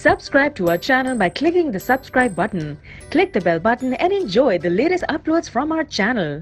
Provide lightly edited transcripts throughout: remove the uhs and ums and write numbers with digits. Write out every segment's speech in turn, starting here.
Subscribe to our channel by clicking the subscribe button. Click the bell button and enjoy the latest uploads from our channel.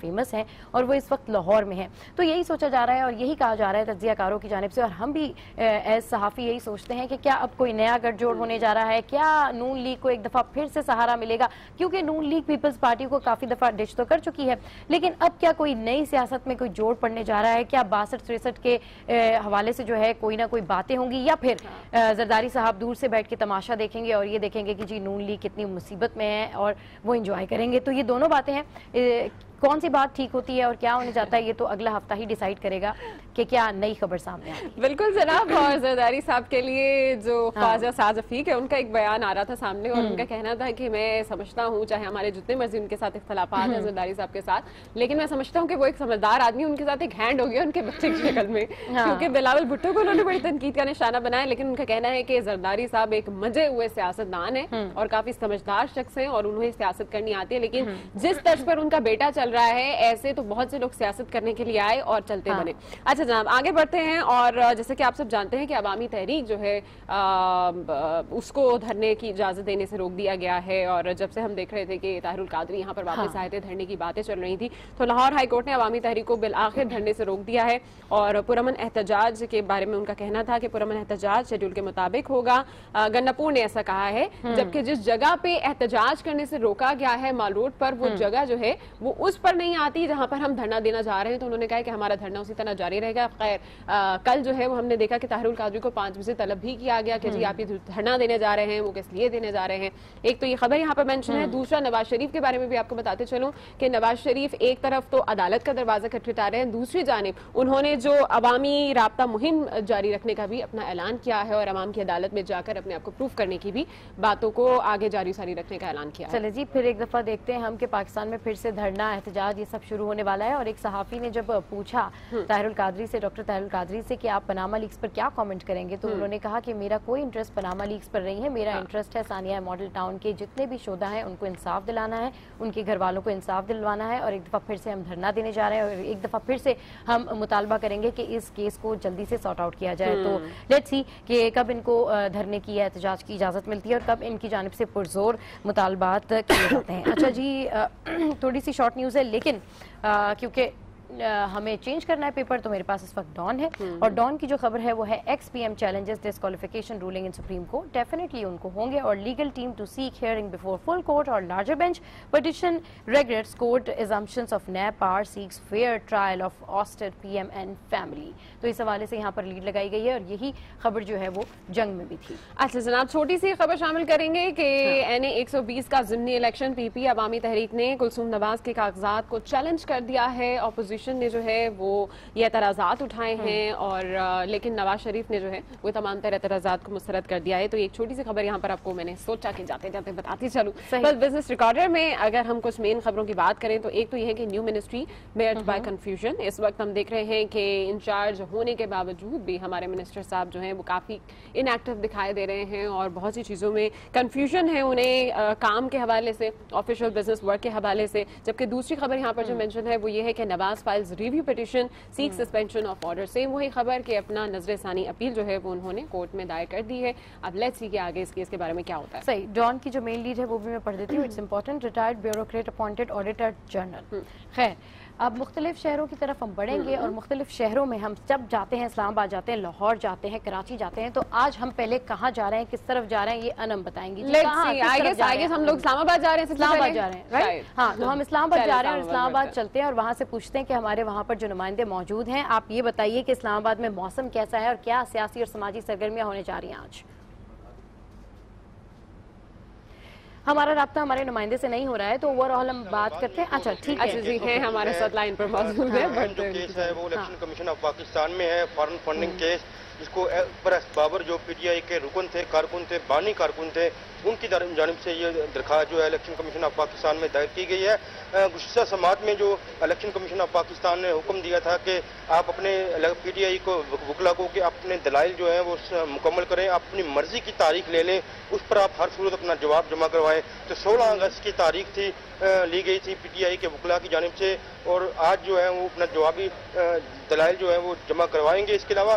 Famous ہیں اور وہ اس وقت لاہور میں ہیں. تو یہی سوچا جا رہا ہے اور یہی کہا جا رہا ہے تجزیہ کاروں کی جانب سے, اور ہم بھی ایز صحافی یہی سوچتے ہیں کہ کیا اب کوئی نیا گٹھ جوڑ ہونے جا رہا ہے, کیا نون لیگ کو ایک دفعہ پھر سے سہارا ملے گا, کیونکہ نون لیگ پیپلز پارٹی کو کافی دفعہ ڈچ تو کر چکی ہے, لیکن اب کیا کوئی نئی سیاست میں کوئی جوڑ پڑنے جا رہا ہے, کیا 62-63 کے حوالے سے جو ہے کوئی نہ کوئی باتیں ہوں گی, یا پھر زرداری صاحب دور سے بیٹھ کے تماشا دیکھیں گے اور یہ دیکھیں گے کہ جی نون لیگ کتنی مصیبت میں ہے اور وہ انجوائے کریں گے. تو یہ دونوں باتیں ہیں, کون سی بات ٹھیک ہوتی ہے اور کیا ہونے جاتا ہے یہ تو اگلا ہفتہ ہی ڈیسائیڈ کرے گا کہ کیا نئی خبر سامنے آئی. بالکل جناب, اور زرداری صاحب کے لیے جو خواجہ ساز رفیق ہے ان کا ایک بیان آ رہا تھا سامنے, اور ان کا کہنا تھا کہ میں سمجھتا ہوں چاہے ہمارے جتنے مرضی ان کے ساتھ اختلافات ہیں زرداری صاحب کے ساتھ, لیکن میں سمجھتا ہوں کہ وہ ایک سمجھدار آدمی, ان کے ساتھ ایک ہینڈ ہو گیا ان کے بچے کی شکل میں, کیونکہ بلاول بھٹو کو انہوں نے بڑی تنقید کا نشانہ بنایا, لیکن ان کا کہنا ہے کہ زرداری صاحب ایک مجے ہوئے سیاستدان ہیں اور کافی سمجھدار شخص ہیں اور انہیں سیاست کرنی آتی ہے, لیکن جس طرز پر ان کا بیٹا چل رہا ہے ایسے تو بہت سے لوگ سیاست کرنے کے لیے آئے اور چلتے بنے. اچھا جناب آگے بڑھتے ہیں, اور جیسے کہ آپ سب جانتے ہیں کہ عوامی تحریک جو ہے اس کو دھرنے کی اجازت دینے سے روک دیا گیا ہے, اور جب سے ہم دیکھ رہے تھے کہ طاہر القادری یہاں پر واپس آئے تھے, دھرنے کی باتیں چل رہی تھی, تو لاہور ہائی کورٹ نے عوامی تحریک کو بالآخر دھرنے سے روک دیا ہے, اور پرامن احتجاج کے بارے میں ان کا کہنا تھا کہ پرامن احتجاج شیڈول کے مطابق ہوگا. گناپور نے ایسا کہا ہے, جبکہ جس جگہ پہ احتجاج کرنے سے روکا گیا ہے مال روڈ پر, وہ جگہ جو ہے وہ اس پر نہیں آتی جہاں پر ہم دھرنا دینا جا رہے ہیں. تو انہوں نے کہا کہ ہمارا دھرنا اسی طرح جاری رہے گا. خیر کل جو ہے وہ ہم نے دیکھا کہ طاہر القادری کو 5 بجے طلب بھی کیا گیا کہ جی آپ یہ دھرنا دینے جا رہے ہیں, وہ کس لیے دینے جا رہے ہیں. ایک تو یہ خبر یہاں پر مینشن ہے. دوسرا نواز شریف کے بارے میں بھی آپ کو بتاتے چلوں کہ نواز شریف ایک طرف تو عدالت کا دروازہ کھٹکھٹا رہے ہیں, دوسری جانب انہوں نے جو عوامی رابطہ مہم جاری رکھنے کا بھی اپنا اعلان کیا ہے, اور عوام کی عدالت میں جا کر اپنے آپ کو پروف کرنے کی بھی باتوں کو آگے جاری ساری رکھنے کا اعلان کیا. چلے جی پھر ایک دفعہ دیکھتے ہیں ہم کہ پاکستان میں پھر سے دھرنا احتجاج یہ سب شروع ہونے والا ہے. اور ایک صحافی نے جب پوچھا طاہر القادری سے, ڈاکٹر طاہر القادری سے, کہ آپ پاناما لیکس پر کیا کامنٹ کریں گے, تو انہوں نے کہا کہ میرا کوئی انٹرسٹ پاناما لیکس پر نہیں ہے, میرا انٹرسٹ ہے ثانیہ ماڈل ٹاؤن کے جتنے بھی شہدا ہیں ان کو انصاف دلانا ہے, ان کے گھر والوں کو انصاف دلوانا ہے, اور ایک دفعہ پھر سے ہم دھرنا دینے جا رہے ہیں, اور ایک دفعہ پھر سے ہم مطالبہ کریں گے کہ اس کیس کو جلدی سے سارٹ آؤٹ کیا جائے. تو لیٹس سی کہ کب ان کو دھرنے کی احتجاج کی اجازت ملتی ہے اور کب ان کی جانب سے پرزور مطالبات کیے جاتے ہیں. اچھا جی تھوڑی سی شارٹ نیوز ہے, لیکن کیونکہ ہمیں چینج کرنا ہے پیپر, تو میرے پاس اس وقت ڈان ہے, اور ڈان کی جو خبر ہے وہ ہے ex PM challenges disqualification ruling in Supreme Court. Definitely ان کو ہوں گے, اور legal team to seek hearing before full court اور larger bench. Petition regrets court assumptions of NAB power seeks fair trial of ousted PM and family. تو اس حوالے سے یہاں پر لیڈ لگائی گئی ہے, اور یہی خبر جو ہے وہ جنگ میں بھی تھی. اچھا جناب چھوٹی سی خبر شامل کریں گے کہ NA 120 کا ضمنی الیکشن PP عوامی تحریک نے کلثوم نواز کے کاغذات کو چیلنج کر دیا ہے. اپوزیشن نے جو ہے وہ یہ اعتراضات اٹھائے ہیں, اور لیکن نواز شریف نے جو ہے وہ تمام تر اعتراضات کو مسترد کر دیا ہے. تو ایک چھوٹی سی خبر یہاں پر آپ کو میں نے سوچا کہ جاتے جاتے بتاتی چلوں. بس بزنس ریکارڈر میں اگر ہم کچھ مین خبروں کی بات کریں تو ایک تو یہ ہے کہ new ministry marred by confusion. اس وقت ہم دیکھ رہے ہیں کہ انچارج ہونے کے باوجود بھی ہمارے منسٹر صاحب جو ہیں وہ کافی ان ایکٹیو دکھائی دے رہے ہیں, اور بہت سی چیزوں میں کنفیوژن ہے انہیں, کام کے حوالے سے, آفیشیل بزنس ورک کے حوالے سے. جبکہ دوسری خبر یہاں پر جو مینشن ہے وہ یہ ہے کہ Nawaz files review petition seeks suspension of order. Same وہی خبر کہ اپنا نظر ثانی اپیل جو ہے وہ انہوں نے کورٹ میں دائر کر دی ہے. اب لیٹس سی کہ آگے اس کیس کے بارے میں کیا ہوتا ہے. صحیح, ڈان کی جو مین لیڈ ہے وہ بھی میں پڑھ دیتی ہوں. It's important, retired bureaucrat appointed auditor general. خیر اب مختلف شہروں کی طرف ہم بڑھیں گے, اور مختلف شہروں میں ہم جب جاتے ہیں, اسلام آباد جاتے ہیں, لاہور جاتے ہیں, کراچی جاتے ہیں, تو آج ہم پہلے کہاں جا رہے ہیں, کس طرف جا رہے ہیں, یہ انم بتائیں گی. ہم لوگ اسلام آباد جا رہے ہیں, اسلام آباد جا رہے ہیں, رائٹ. ہاں تو ہم اسلام آباد جا رہے ہیں, اور اسلام آباد چلتے ہیں اور وہاں سے پوچھتے ہیں کہ ہمارے وہاں پر جو نمائندے موجود ہیں, آپ یہ بتائیے کہ اسلام آباد میں موسم کیسا ہے اور کیا سیاسی اور سماجی سرگرمیاں ہونے جا رہی ہیں آج. ہمارا رابطہ ہمارے نمائندے سے نہیں ہو رہا ہے, تو اوور آل ہم بات کرتے ہیں. اچھا ٹھیک ہے جی ہیں ہمارے ساتھ لائن پر موجود ہے. جو کیس ہے وہ الیکشن کمیشن آف پاکستان میں ہے, فارن فنڈنگ کیس, جس کو پریس بابر جو PTI کے رکن تھے, کارکن تھے, بانی کارکن تھے, ان کی جانب سے یہ درخواست جو ہے الیکشن کمیشن آف پاکستان میں دائر کی گئی ہے. گزشتہ سماعت میں جو الیکشن کمیشن آف پاکستان نے حکم دیا تھا کہ آپ اپنے PTI کو وکلا کو کہ اپنے دلائل جو ہیں وہ مکمل کریں, آپ اپنی مرضی کی تاریخ لے لیں, اس پر آپ ہر صورت اپنا جواب جمع کروائیں. تو 16 اگست کی تاریخ تھی لی گئی تھی PTI کے وکلا کی جانب سے, اور آج جو ہے وہ اپنا جوابی دلائل جو ہیں وہ جمع کروائیں گے. اس کے علاوہ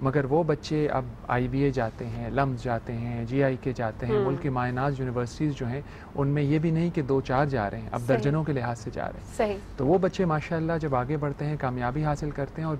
مگر وہ بچے اب IBA جاتے ہیں, لمز جاتے ہیں, GIK جاتے ہیں, ملک کی مائناز یونیورسٹیز جو ہیں ان میں یہ بھی نہیں کہ 2-4 جا رہے ہیں, اب درجنوں کے لحاظ سے جا رہے ہیں. تو وہ بچے ماشاءاللہ جب آگے بڑھتے ہیں, کامیابی حاصل کرتے ہیں, اور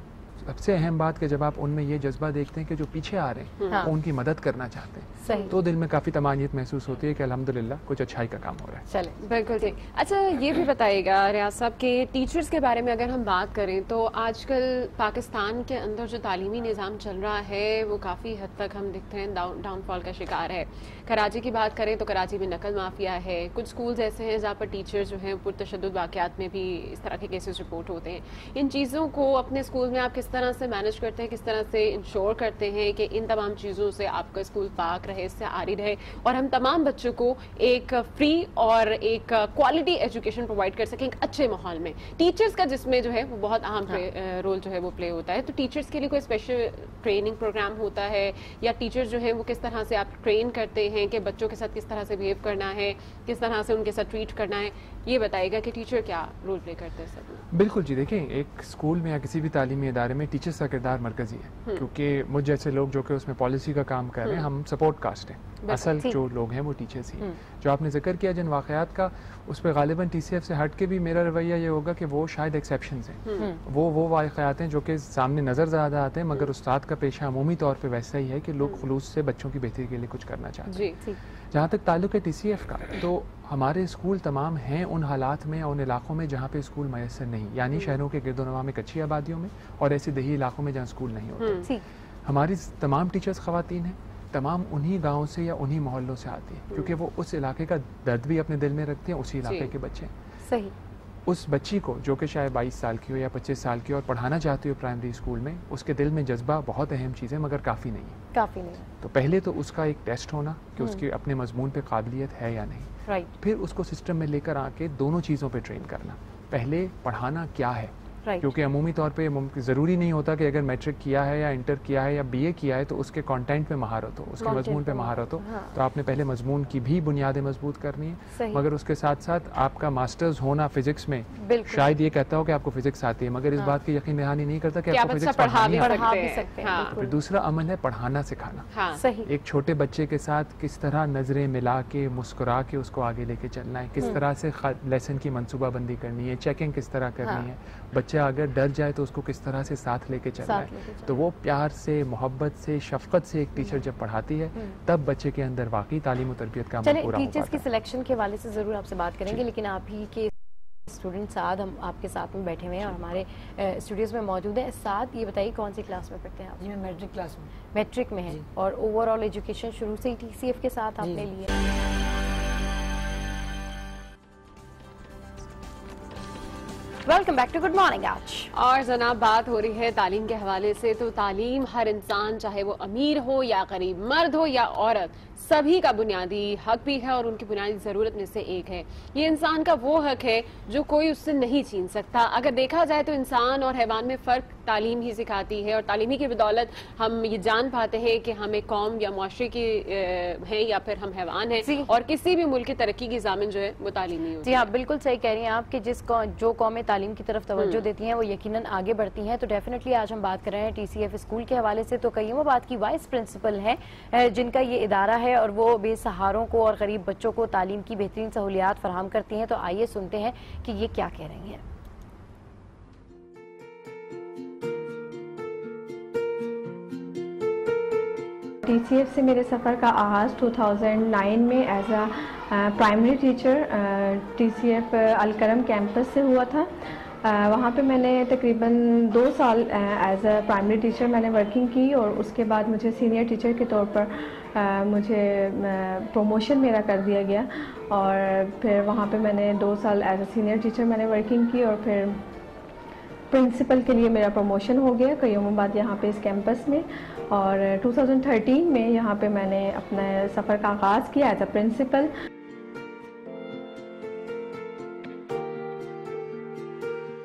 سب سے اہم بات کہ جب آپ ان میں یہ جذبہ دیکھتے ہیں کہ جو پیچھے آ رہے ہیں وہ ان کی مدد کرنا چاہتے ہیں, تو دل میں کافی طمانینت محسوس ہوتی ہے کہ الحمدللہ کچھ اچھائی کا کام ہو رہا ہے. چلیں بالکل ٹھیک. اچھا یہ بھی بتائیے گا ریاض صاحب کہ ٹیچرز کے بارے میں اگر ہم بات کریں تو آج کل پاکستان کے اندر جو تعلیمی نظام چل رہا ہے وہ کافی حد تک ہم دیکھتے ہیں ڈاؤن فال کا شکار ہے. کراچی کی بات کریں تو کراچی میں نقل مافیا ہے, کچھ سکولز ایسے ہیں جہاں پر ٹیچر جو ہیں پرتشدد واقعات میں بھی اس طرح کے کیسز رپورٹ ہوتے ہیں. ان چیزوں کو اپنے اسکول میں آپ کس طرح سے مینیج کرتے ہیں, کس طرح سے انشور کرتے ہیں کہ ان تمام چیزوں سے آپ کا اسکول پاک رہے, اس سے عاری رہے, اور ہم تمام بچوں کو ایک فری اور ایک کوالٹی ایجوکیشن پرووائڈ کر سکیں ایک اچھے ماحول میں. ٹیچرز کا جس میں جو ہے وہ بہت اہم رول جو ہے وہ پلے ہوتا ہے, تو ٹیچرز کے لیے کوئی اسپیشل ٹریننگ پروگرام ہوتا ہے, یا ٹیچرز جو ہیں وہ کس طرح سے آپ ٹرین کرتے ہیں کہ بچوں کے ساتھ کس طرح سے بہیو کرنا ہے, کس طرح سے ان کے ساتھ ٹریٹ کرنا ہے, یہ بتائیے گا کہ ٹیچر کیا رول پلے کرتے ہیں سب؟ بالکل جی, دیکھیں ایک اسکول میں یا کسی بھی تعلیمی ادارے میں ٹیچرز کا کردار مرکزی ہے, کیونکہ مجھ جیسے لوگ جو کہ اس میں پالیسی کا کام کر رہے ہیں, ہم سپورٹ کاسٹ ہیں, اصل جو لوگ ہیں وہ ٹیچرز ہی. جو آپ نے ذکر کیا جن واقعات کا, اس پہ غالباً TCF سے ہٹ کے بھی میرا رویہ یہ ہوگا کہ وہ شاید ایکسیپشنز ہیں, وہ واقعات ہیں جو کہ سامنے نظر زیادہ آتے ہیں, مگر استاد کا پیشہ عمومی طور پہ ویسا ہی ہے کہ لوگ خلوص سے بچوں کی بہتری کے لیے کچھ کرنا چاہتے ہیں. جہاں تک تعلق ہے TCF کا, تو ہمارے اسکول تمام ہیں ان حالات میں, ان علاقوں میں جہاں پہ اسکول میسر نہیں, یعنی شہروں کے گرد و نواح میں کچی آبادیوں میں, اور ایسے دیہی علاقوں میں جہاں اسکول نہیں ہوتے. ہماری تمام ٹیچرز خواتین ہیں, تمام انہی گاؤں سے یا انہی محلوں سے آتی ہیں, کیونکہ وہ اس علاقے کا درد بھی اپنے دل میں رکھتے ہیں, اسی علاقے کے بچے ہیں. اس بچی کو جو کہ شاید 22 سال کی ہو یا 25 سال کی ہو اور پڑھانا چاہتی ہو پرائمری اسکول میں, اس کے دل میں جذبہ بہت اہم چیز ہے, مگر کافی نہیں ہے. تو پہلے تو اس کا ایک ٹیسٹ ہونا کہ اس کی اپنے مضمون پہ قابلیت ہے یا نہیں, پھر اس کو سسٹم میں لے کر آ کے دونوں چیزوں پہ ٹرین کرنا. پہلے پڑھانا کیا ہے, کیونکہ عمومی طور پہ ضروری نہیں ہوتا کہ اگر میٹرک کیا ہے یا انٹر کیا ہے یا BA کیا ہے تو اس کے کانٹینٹ پہ مہارت ہو, اس کے مضمون پہ مہارت ہو. تو آپ نے پہلے مضمون کی بھی بنیادیں مضبوط کرنی ہے, مگر اس کے ساتھ ساتھ آپ کا ماسٹرز ہونا فزکس میں شاید یہ کہتا ہو کہ آپ کو فزکس آتی ہے, مگر اس بات کی یقین دہانی نہیں کرتا کہ آپ کو فزکس پڑھا بھی سکتے ہیں. پھر دوسرا عمل ہے پڑھانا سکھانا. ایک چھوٹے بچے کے ساتھ کس طرح نظریں ملا کے مسکرا کے اس کو آگے لے کے چلنا ہے, کس طرح سے لیسن کی منصوبہ بندی کرنی ہے, چیکنگ کس طرح کرنی ہے, بچہ اگر ڈر جائے تو اس کو کس طرح سے ساتھ لے کے چلنا ہے. تو وہ پیار سے, محبت سے, شفقت سے ایک ٹیچر جب پڑھاتی ہے تب بچے کے اندر واقعی تعلیم و تربیت کا عمل پورا ہو پاتا ہے. ٹیچرز کی سلیکشن کے حوالے سے ضرور آپ سے بات کریں گے, لیکن آپ ہی کے اسٹوڈنٹ سعد ہم آپ کے ساتھ میں بیٹھے ہوئے ہیں اور ہمارے اسٹوڈیوز میں موجود ہیں. سعد یہ بتائیے کون سی کلاس میں پڑھتے ہیں آپ؟ جی میں میٹرک کلاس میں. میٹرک میں ہیں, اور اوور آل ایجوکیشن شروع سے ہی TCF کے ساتھ آپ نے لی ہے؟ Welcome back to good morning. آج اور جناب بات ہو رہی ہے تعلیم کے حوالے سے, تو تعلیم ہر انسان چاہے وہ امیر ہو یا غریب, مرد ہو یا عورت, سبھی کا بنیادی حق بھی ہے اور ان کی بنیادی ضرورت میں سے ایک ہے. یہ انسان کا وہ حق ہے جو کوئی اس سے نہیں چھین سکتا. اگر دیکھا جائے تو انسان اور حیوان میں فرق تعلیم ہی سکھاتی ہے, اور تعلیمی کی بدولت ہم یہ جان پاتے ہیں کہ ہم ایک قوم یا معاشرے کی ہیں یا پھر ہم حیوان ہیں, اور کسی بھی ملک کی ترقی کی ضامن جو ہے وہ تعلیمی ہوتی ہے. جی ہاں بالکل صحیح کہہ رہی ہیں آپ کہ جو قومیں تعلیم کی طرف توجہ دیتی ہیں وہ یقیناً آگے بڑھتی ہیں. تو ڈیفینیٹلی آج ہم بات کر رہے ہیں TCF اسکول کے حوالے سے. تو کئیوم آباد کی وائس پرنسپل ہیں جن کا یہ ادارہ ہے, اور وہ بے سہاروں کو اور غریب بچوں کو تعلیم کی بہترین سہولیات فراہم کرتی ہیں. تو آئیے سنتے ہیں کہ یہ کیا کہہ رہی ہیں. TCF سے میرے سفر کا آغاز 2009 میں as a primary teacher TCF Alkaram campus سے ہوا تھا. وہاں پہ میں نے تقریباً 2 سال ایز اے پرائمری ٹیچر میں نے ورکنگ کی, اور اس کے بعد مجھے سینئر ٹیچر کے طور پر مجھے پروموشن میرا کر دیا گیا, اور پھر وہاں پہ میں نے 2 سال ایز اے سینئر ٹیچر میں نے ورکنگ کی, اور پھر پرنسپل کے لیے میرا پروموشن ہو گیا قیوم آباد یہاں پہ اس کیمپس میں. اور 2013 میں یہاں پہ میں نے اپنا سفر کا آغاز کیا ایز اے پرنسپل.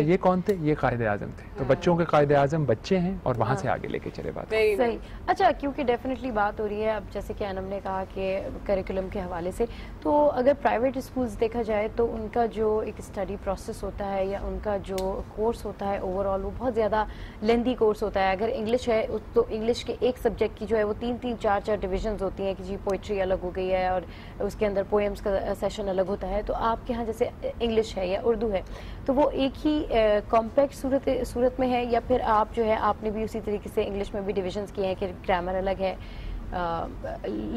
یہ کون تھے؟ یہ قائد اعظم تھے. تو بچوں کے قائد اعظم بچے ہیں اور وہاں سے آگے لے کے چلے بات. صحیح. اچھا, کیونکہ ڈیفینیٹلی بات ہو رہی ہے اب جیسے کہ انم نے کہا کہ کریکولم کے حوالے سے, تو اگر پرائیویٹ اسکولز دیکھا جائے تو ان کا جو ایک اسٹڈی پروسیس ہوتا ہے یا ان کا جو کورس ہوتا ہے اوور آل وہ بہت زیادہ لیندی کورس ہوتا ہے. اگر انگلش ہے تو انگلش کے ایک سبجیکٹ کی جو ہے وہ 3-4 ڈویژنز ہوتی ہیں کہ جی پوئٹری الگ ہو گئی ہے اور اس کے اندر پوئمس کا سیشن الگ ہوتا ہے. تو آپ کے ہاں جیسے انگلش ہے یا اردو ہے تو وہ ایک ہی کمپیکٹ صورت میں ہے, یا پھر آپ جو ہے آپ نے بھی اسی طریقے سے انگلش میں بھی ڈویژنز کیے ہیں کہ گرامر الگ ہے,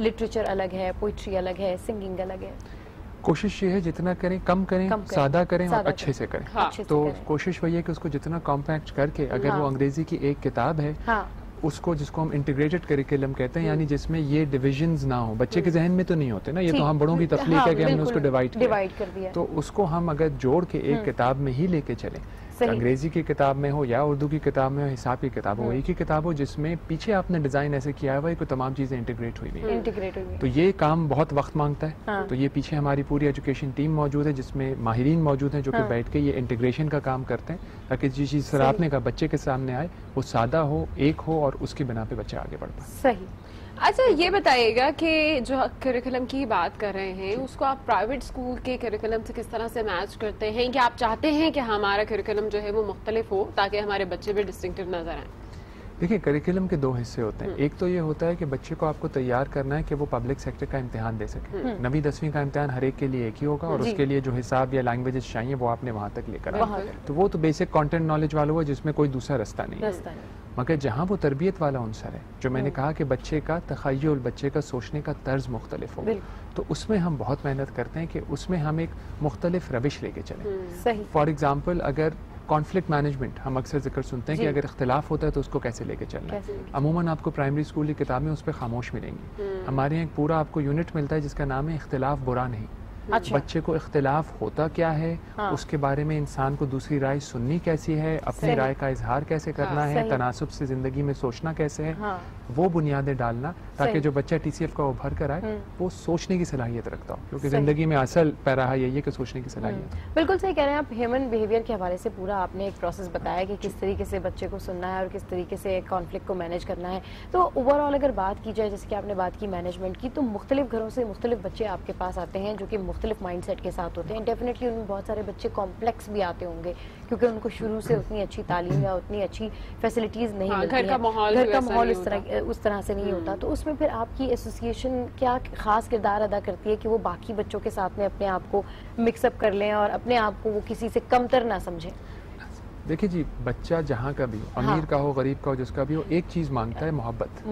لٹریچر الگ ہے, پوئٹری الگ ہے, سنگنگ الگ ہے؟ کوشش یہ ہے جتنا کریں کم کریں, سادہ کریں اور اچھے سے کریں. تو کوشش وہی ہے کہ اس کو جتنا کمپیکٹ کر کے, اگر وہ انگریزی کی ایک کتاب ہے اس کو, جس کو ہم انٹیگریٹڈ کریکولم کہتے ہیں, یعنی جس میں یہ ڈویژنز نہ ہوں. بچے کے ذہن میں تو نہیں ہوتے نا, یہ تو ہم بڑوں کی تخلیق ہے کہ ہم نے اس کو ڈیوائڈ کر دیا. تو اس کو ہم اگر جوڑ کے ایک کتاب میں ہی لے کے چلیں, انگریزی کی کتاب میں ہو یا اردو کی کتاب میں ہو, حساب کی کتاب ہو, ایک ہی کتاب ہو جس میں پیچھے آپ نے ڈیزائن ایسے کیا ہوا ہے کہ تمام چیزیں انٹیگریٹ ہوئی ہیں. تو یہ کام بہت وقت مانگتا ہے. تو یہ پیچھے ہماری پوری ایجوکیشن ٹیم موجود ہے جس میں ماہرین موجود ہیں جو کہ بیٹھ کے یہ انٹیگریشن کا کام کرتے ہیں تاکہ جس چیز سر آپ نے کہا بچے کے سامنے آئے وہ سادہ ہو, ایک ہو, اور اس کی بنا پہ بچہ آگے بڑھ پائے. صحیح. اچھا, یہ بتائیے گا کہ جو کریکولم کی بات کر رہے ہیں اس کو آپ پرائیویٹ اسکول کے کریکولم سے کس طرح سے میچ کرتے ہیں, کہ آپ چاہتے ہیں کہ ہمارا کریکولم جو ہے وہ مختلف ہو تاکہ ہمارے بچے بھی ڈسٹنکٹیو نظر آئیں؟ دیکھیں, کریکولم کے 2 حصے ہوتے ہیں. ایک تو یہ ہوتا ہے کہ بچے کو آپ کو تیار کرنا ہے کہ وہ پبلک سیکٹر کا امتحان دے سکے. 9ویں 10ویں کا امتحان ہر ایک کے لیے ایک ہی ہوگا, اور اس کے لیے جو حساب یا لینگویجز چاہیے وہ آپ نے وہاں تک لے کر آئے. تو وہ تو بیسک کانٹینٹ نالج والا ہوا جس میں کوئی دوسرا رستہ نہیں ہے. مگر جہاں وہ تربیت والا عنصر ہے, جو میں نے کہا کہ بچے کا تخیل, بچے کا سوچنے کا طرز مختلف ہو, تو اس میں ہم بہت محنت کرتے ہیں کہ اس میں ہم ایک مختلف روش لے کے چلیں. فار ایگزامپل, اگر کانفلکٹ مینجمنٹ ہم اکثر ذکر سنتے ہیں کہ اگر اختلاف ہوتا ہے تو اس کو کیسے لے کے چلنا ہے. عموماً آپ کو پرائمری اسکول کی کتاب میں اس پہ خاموش ملیں گی. ہمارے یہاں ایک پورا آپ کو یونٹ ملتا ہے جس کا نام ہے اختلاف برا نہیں. بچے کو اختلاف ہوتا کیا ہے, اس کے بارے میں انسان کو دوسری رائے سننی کیسی ہے, اپنی رائے کا اظہار کیسے کرنا ہے, تناسب سے زندگی میں سوچنا کیسے ہے, وہ بنیادیں ڈالنا تاکہ جو بچہ ٹی سی ایف کا ابھر کر آئے وہ سوچنے کی صلاحیت رکھتا ہو, کیونکہ زندگی میں اصل پیراہا یہی ہے کہ سوچنے کی صلاحیت. بالکل صحیح کہہ رہے ہیں آپ. ہیومن بیہیویئر کے حوالے سے پورا آپ نے ایک پروسیس بتایا کہ کس طریقے سے بچے کو سننا ہے اور کس طریقے سے کانفلکٹ کو مینیج کرنا ہے. تو اوور آل اگر بات کی جائے, جیسے کہ آپ نے بات کی مینجمنٹ کی, تو مختلف گھروں سے مختلف بچے آپ کے پاس آتے ہیں جو کہ مختلف مائنڈ سیٹ کے ساتھ ہوتے ہیں. ڈیفینیٹلی ان میں بہت سارے بچے کمپلیکس بھی آتے ہوں گے کیونکہ ان کو شروع سے اتنی اچھی تعلیم یا اتنی اچھی فیسلٹیز نہیں ملتی ہیں, گھر کا ماحول اس طرح سے نہیں ہوتا. تو اس میں پھر آپ کی ایسوسیشن کیا خاص کردار ادا کرتی ہے کہ وہ باقی بچوں کے ساتھ میں اپنے آپ کو مکس اپ کر لیں اور اپنے آپ کو وہ کسی سے کمتر نہ سمجھیں؟ دیکھیے جی, بچہ جہاں کا بھی ہو, امیر کا ہو, غریب کا ہو, جس کا بھی ہو, ایک چیز مانگتا ہے, محبت.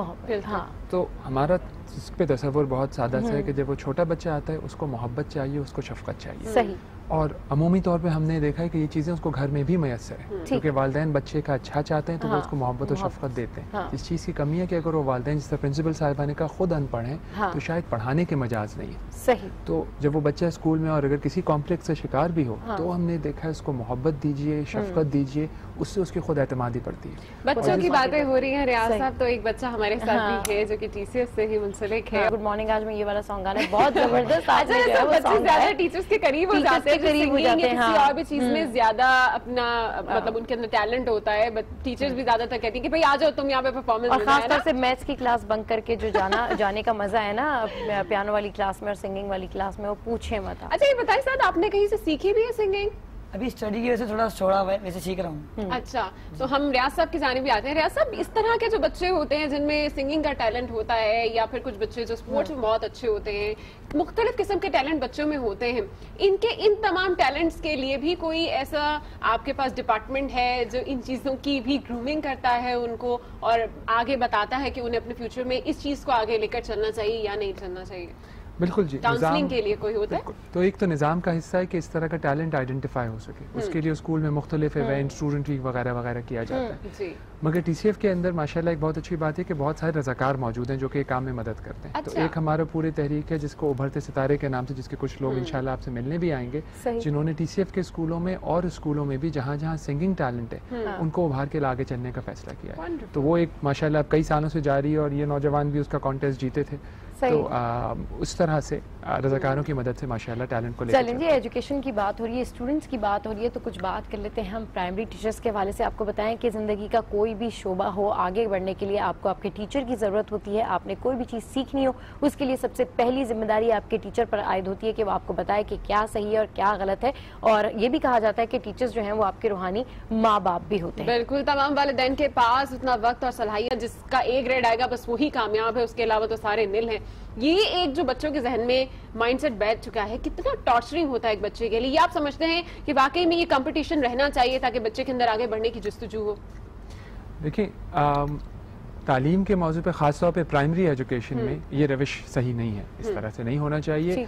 تو ہمارا اس پہ تصور بہت سادہ سا ہے کہ جب وہ چھوٹا بچہ آتا ہے اس کو محبت چاہیے, اس کو شفقت چاہیے. صحیح. اور عمومی طور پہ ہم نے دیکھا ہے کہ یہ چیزیں اس کو گھر میں بھی میسر ہے, کیونکہ والدین بچے کا اچھا چاہتے ہیں تو وہ اس کو محبت و شفقت دیتے ہیں. اس چیز کی کمی ہے کہ اگر وہ والدین, جس طرح پرنسپل صاحبہ نے کہا, خود ان پڑھ ہیں تو شاید پڑھانے کے مجاز نہیں ہے. صحیح. تو جب وہ بچہ اسکول میں اور اگر کسی کمپلیکس سے شکار بھی ہو تو ہم نے دیکھا ہے اس کو محبت دیجیے, شفقت دیجیے, اس سے اس کی خود اعتمادی پڑتی ہے. بچوں کی باتیں ہو رہی ہیں ریاض صاحب, تو ایک بچہ ہمارے ساتھ بھی ہے جو کہ ٹی سی ایس سے ہی منسلک ہے. Good morning. آج میں یہ والا سانگ گانا بہت زبردست. بچے زیادہ ٹیچرز کے قریب ہو جاتے ہیں, کسی اور بھی چیز میں زیادہ اپنا مطلب ان کے اندر ٹیلنٹ ہوتا ہے. ٹیچرز بھی زیادہ تر کہتی ہیں کہ بھائی آ جاؤ تم یہاں پہ پرفارمنس. اور خاص طور سے میتھس کی کلاس بنک کر کے جو جانے کا مزہ ہے نا پیانو والی کلاس میں اور سنگنگ والی کلاس میں, وہ پوچھے مت. اچھا یہ بتائیں سر, آپ نے کہیں سے سیکھی بھی ہے سنگنگ؟ ابھی اسٹڈی کی وجہ سے تھوڑا چھوڑا ہوا ہے, ویسے سیکھ رہا ہوں. اچھا, تو ہم ریاض صاحب کی جانب بھی آتے ہیں. ریاض صاحب, اس طرح کے جو بچے ہوتے ہیں جن میں سنگنگ کا ٹیلنٹ ہوتا ہے, یا پھر کچھ بچے جو اسپورٹس میں بہت اچھے ہوتے ہیں, مختلف قسم کے ٹیلنٹ بچوں میں ہوتے ہیں, ان تمام ٹیلنٹس کے لیے بھی کوئی ایسا آپ کے پاس ڈپارٹمنٹ ہے جو ان چیزوں کی بھی گرومنگ کرتا ہے ان کو اور آگے بتاتا ہے کہ انہیں اپنے فیوچر میں اس چیز کو آگے لے کر چلنا چاہیے یا نہیں چلنا چاہیے؟ بالکل جی, کاؤنسلنگ کے لیے کوئی ہوتا ہے؟ تو ایک تو نظام کا حصہ ہے کہ اس طرح کا ٹیلنٹ آئیڈینٹیفائی ہو سکے, اس کے لیے اسکول میں مختلف ایونٹ, اسٹوڈنٹ ویک وغیرہ وغیرہ کیا جاتا ہے. مگر ٹی سی ایف کے اندر ماشاءاللہ ایک بہت اچھی بات ہے کہ بہت سارے رضاکار موجود ہیں جو کہ کام میں مدد کرتے ہیں. تو ایک ہمارا پوری تحریک ہے جس کو ابھرتے ستارے کے نام سے, جس کے کچھ لوگ انشاءاللہ آپ سے ملنے بھی آئیں گے, جنہوں نے ٹی سی ایف کے اسکولوں میں اور اسکولوں میں بھی جہاں جہاں سنگنگ ٹیلنٹ ہے ان کو ابھار کے آگے چلنے کا فیصلہ کیا ہے. تو وہ ایک ماشاءاللہ اب کئی سالوں سے جاری ہے, اور یہ نوجوان بھی اس کا کانٹیسٹ جیتے تھے. تو اس طرح سے رضاکاروں کی مدد سے ماشاءاللہ ٹیلنٹ کو لے چلیں جی، ایجوکیشن کی بات ہو رہی ہے، اسٹوڈنٹس کی بات ہو رہی ہے، تو کچھ بات کر لیتے ہیں ہم پرائمری ٹیچرز کے حوالے سے. آپ کو بتائیں کہ زندگی کا کوئی بھی شعبہ ہو، آگے بڑھنے کے لیے آپ کو آپ کے ٹیچر کی ضرورت ہوتی ہے. آپ نے کوئی بھی چیز سیکھنی ہو، اس کے لیے سب سے پہلی ذمہ داری آپ کے ٹیچر پر عائد ہوتی ہے کہ وہ آپ کو بتائے کہ کیا صحیح ہے اور کیا غلط ہے. اور یہ بھی کہا جاتا ہے کہ ٹیچرز جو ہیں وہ آپ کے روحانی ماں باپ بھی ہوتے ہیں. بالکل، تمام والدین کے پاس اتنا وقت اور صلاحیت، جس کا A گریڈ آئے گا بس وہی کامیاب ہے، اس کے علاوہ تو سارے نل ہیں. یہ ایک جو بچوں کے ذہن میں مائنڈ سیٹ بیٹھ چکا ہے، کتنا ٹارچرنگ ہوتا ہے ایک بچے کے لیے. یہ آپ سمجھتے ہیں کہ واقعی میں یہ کمپٹیشن رہنا چاہیے تاکہ بچے کے اندر آگے بڑھنے کی جستجو ہو؟ دیکھیں، تعلیم کے موضوع پہ خاص طور پہ پرائمری ایجوکیشن میں یہ روش صحیح نہیں ہے، اس طرح سے نہیں ہونا چاہیے.